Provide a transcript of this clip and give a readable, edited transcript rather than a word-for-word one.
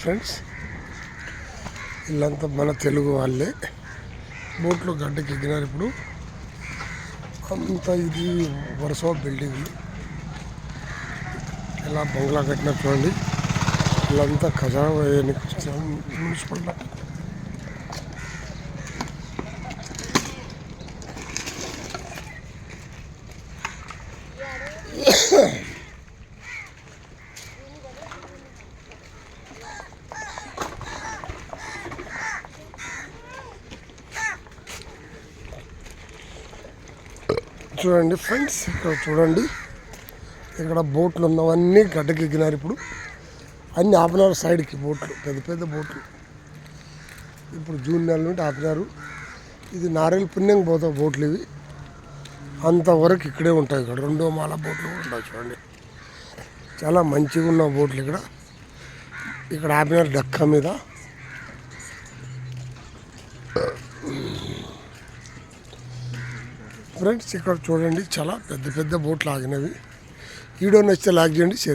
Friends వీళ్ళంతా మన తెలుగు వాళ్ళే బోట్లో గడ్డకి ఎక్కినారు. ఇప్పుడు అంతా ఇది వరుస బిల్డింగ్లు ఎలా బంగ్లా కట్టినా చూడండి. వీళ్ళంతా ఖజానా మున్సిపల్ చూడండి ఫ్రెండ్స్, ఇక్కడ చూడండి. ఇక్కడ బోట్లు ఉన్నవన్నీ గడ్డకి ఎక్కినారు. ఇప్పుడు అన్ని ఆపినారు సైడ్కి బోట్లు, పెద్ద పెద్ద బోట్లు. ఇప్పుడు జూన్ నెల నుండి ఆపినారు. ఇది నారేలు పుణ్యం పోతాయి బోట్లు ఇవి. అంతవరకు ఇక్కడే ఉంటాయి. ఇక్కడ 2 మాల బోట్లు కూడా ఉంటాయి. చూడండి చాలా మంచిగా ఉన్న బోట్లు ఇక్కడ ఆపినారు డక్క మీద. ఫ్రెండ్స్ ఇక్కడ చూడండి చాలా పెద్ద పెద్ద బోట్లు ఆగినవి. వీడియో నచ్చితే లైక్ చేయండి, షేర్ చేయండి.